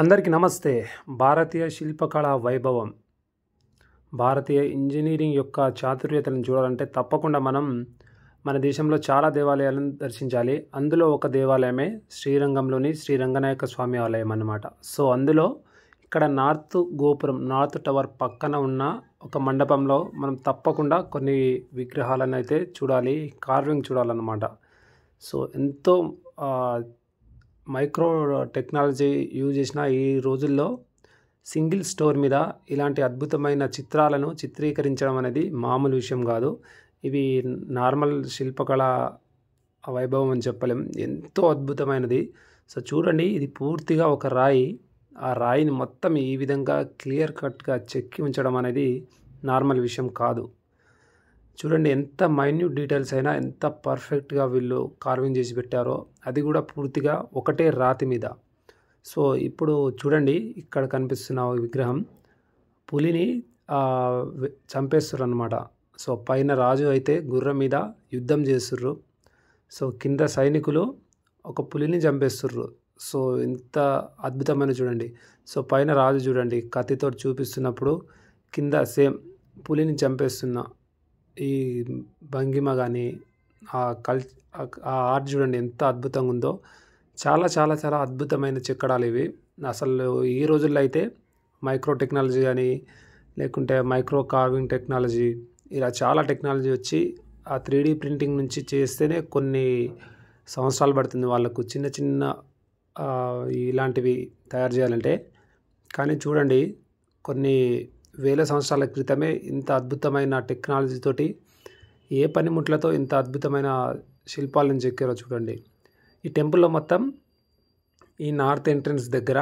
అందరికీ నమస్తే. భారతీయ శిల్పకళా వైభవం, భారతీయ ఇంజనీరింగ్ యొక్క చాతుర్యతను చూడాలంటే తప్పకుండా మనం మన దేశంలో చాలా దేవాలయాలను దర్శించాలి. అందులో ఒక దేవాలయమే శ్రీరంగంలోని శ్రీ రంగనాయక స్వామి ఆలయం అన్నమాట. సో అందులో ఇక్కడ నార్త్ గోపురం, నార్త్ టవర్ పక్కన ఉన్న ఒక మండపంలో మనం తప్పకుండా కొన్ని విగ్రహాలను అయితే చూడాలి, కార్వింగ్ చూడాలన్నమాట. సో ఎంతో మైక్రో టెక్నాలజీ యూజ్ చేసిన ఈ రోజుల్లో సింగిల్ స్టోర్ మీద ఇలాంటి అద్భుతమైన చిత్రాలను చిత్రీకరించడం అనేది మామూలు విషయం కాదు. ఇవి నార్మల్ శిల్పకళ వైభవం అని చెప్పలేం, ఎంతో అద్భుతమైనది. సో చూడండి, ఇది పూర్తిగా ఒక రాయి. ఆ రాయిని మొత్తం ఈ విధంగా క్లియర్ కట్గా చెక్కి ఉంచడం అనేది నార్మల్ విషయం కాదు. చూడండి, ఎంత మైన్యూట్ డీటెయిల్స్ అయినా ఎంత పర్ఫెక్ట్గా వీళ్ళు కార్వింగ్ చేసి పెట్టారో, అది కూడా పూర్తిగా ఒకటే రాతి మీద. సో ఇప్పుడు చూడండి, ఇక్కడ కనిపిస్తున్న విగ్రహం పులిని చంపేస్తారు అన్నమాట. సో పైన రాజు అయితే గుర్రం మీద యుద్ధం చేస్తుర్రు. సో కింద సైనికులు ఒక పులిని చంపేస్తుర్రు. సో ఎంత అద్భుతమైన చూడండి. సో పైన రాజు చూడండి కత్తితో చూపిస్తున్నప్పుడు, కింద సేమ్ పులిని చంపేస్తున్న ఈ భంగిమ కానీ ఆ ఆర్ట్ చూడండి ఎంత అద్భుతంగా ఉందో. చాలా చాలా చాలా అద్భుతమైన చెక్కడాలు ఇవి. అసలు ఈ రోజుల్లో అయితే మైక్రో టెక్నాలజీ కానీ, లేకుంటే మైక్రో కార్వింగ్ టెక్నాలజీ, ఇలా చాలా టెక్నాలజీ వచ్చి ఆ 3D ప్రింటింగ్ నుంచి చేస్తేనే కొన్ని సంవత్సరాలు పడుతుంది వాళ్ళకు చిన్న చిన్న ఇలాంటివి తయారు చేయాలంటే. కానీ చూడండి, కొన్ని వేల సంవత్సరాల క్రితమే ఇంత అద్భుతమైన టెక్నాలజీతోటి ఏ పనిముట్లతో ఇంత అద్భుతమైన శిల్పాలను చెక్కారో చూడండి. ఈ టెంపుల్లో మొత్తం ఈ నార్త్ ఎంట్రన్స్ దగ్గర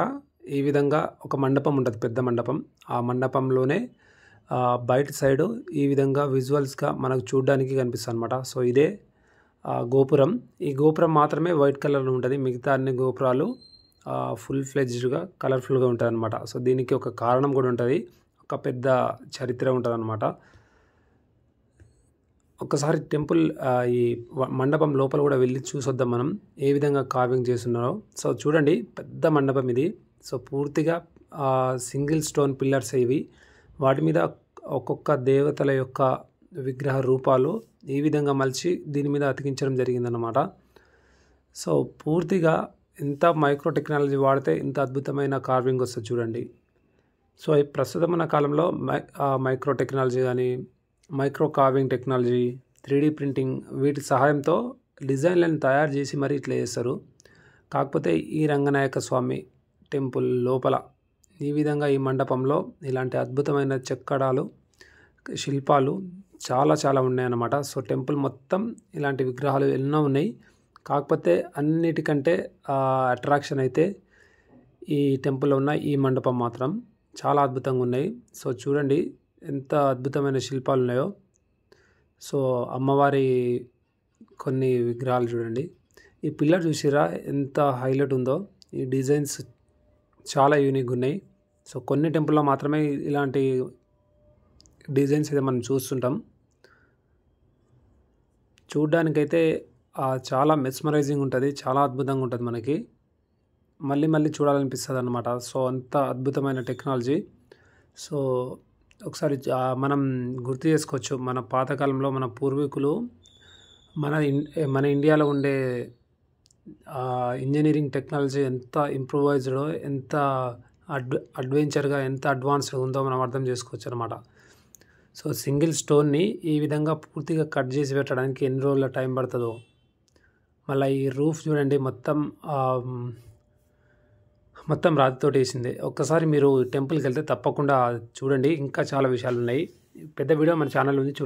ఈ విధంగా ఒక మండపం ఉంటుంది, పెద్ద మండపం. ఆ మండపంలోనే బయట సైడు ఈ విధంగా విజువల్స్గా మనకు చూడడానికి కనిపిస్తుంది అనమాట. సో ఇదే గోపురం. ఈ గోపురం మాత్రమే వైట్ కలర్లో ఉంటుంది, మిగతా అన్ని గోపురాలు ఫుల్ ఫ్లెడ్జ్డ్గా కలర్ఫుల్గా ఉంటుంది అనమాట. సో దీనికి ఒక కారణం కూడా ఉంటుంది, ఒక పెద్ద చరిత్ర ఉంటుంది అన్నమాట. ఒకసారి టెంపుల్ ఈ మండపం లోపల కూడా వెళ్ళి చూసొద్దాం మనం, ఏ విధంగా కార్వింగ్ చేస్తున్నారో. సో చూడండి, పెద్ద మండపం ఇది. సో పూర్తిగా సింగిల్ స్టోన్ పిల్లర్స్ ఇవి. వాటి మీద ఒక్కొక్క దేవతల యొక్క విగ్రహ రూపాలు ఈ విధంగా మలిచి దీని మీద అతికించడం జరిగిందన్నమాట. సో పూర్తిగా ఇంత మైక్రో టెక్నాలజీ వాడితే ఇంత అద్భుతమైన కార్వింగ్ వస్తుంది చూడండి. సో ఈ ప్రస్తుతం ఉన్న కాలంలో మైక్రో టెక్నాలజీ కానీ, micro carving technology, 3D printing, వీటి సహాయంతో డిజైన్లను తయారు చేసి మరీ ఇట్లా చేస్తారు. కాకపోతే ఈ రంగనాయక స్వామి టెంపుల్ లోపల ఈ విధంగా ఈ మండపంలో ఇలాంటి అద్భుతమైన చెక్కడాలు, శిల్పాలు చాలా చాలా ఉన్నాయన్నమాట. సో టెంపుల్ మొత్తం ఇలాంటి విగ్రహాలు ఎన్నో ఉన్నాయి. కాకపోతే అన్నిటికంటే అట్రాక్షన్ అయితే ఈ టెంపుల్లో ఉన్న ఈ మండపం మాత్రం చాలా అద్భుతంగా ఉన్నాయి. సో చూడండి ఎంత అద్భుతమైన శిల్పాలు ఉన్నాయో. సో అమ్మవారి కొన్ని విగ్రహాలు చూడండి. ఈ పిల్లర్ చూసిరా ఎంత హైలైట్ ఉందో. ఈ డిజైన్స్ చాలా యూనిక్గా ఉన్నాయి. సో కొన్ని టెంపుల్లో మాత్రమే ఇలాంటి డిజైన్స్ అయితే మనం చూస్తుంటాం. చూడ్డానికైతే చాలా మెస్మరైజింగ్ ఉంటుంది, చాలా అద్భుతంగా ఉంటుంది, మనకి మళ్ళీ మళ్ళీ చూడాలనిపిస్తుంది అన్నమాట. సో అంత అద్భుతమైన టెక్నాలజీ. సో ఒకసారి మనం గుర్తు చేసుకోవచ్చు, మన పాతకాలంలో మన పూర్వీకులు మన ఇండియాలో ఉండే ఇంజనీరింగ్ టెక్నాలజీ ఎంత ఇంప్రూవైజ్డ్, ఎంత అడ్వెంచర్గా, ఎంత అడ్వాన్స్డ్గా ఉందో మనం అర్థం చేసుకోవచ్చు అనమాట. సో సింగిల్ స్టోన్ని ఈ విధంగా పూర్తిగా కట్ చేసి పెట్టడానికి ఎన్ని రోజుల టైం పడుతుందో. మళ్ళీ ఈ రూఫ్ చూడండి, మొత్తం రాతితోటి వేసింది. ఒక్కసారి మీరు టెంపుల్కి వెళ్తే తప్పకుండా చూడండి, ఇంకా చాలా విషయాలు ఉన్నాయి. పెద్ద వీడియో మన ఛానల్ ఉంది, చూడండి.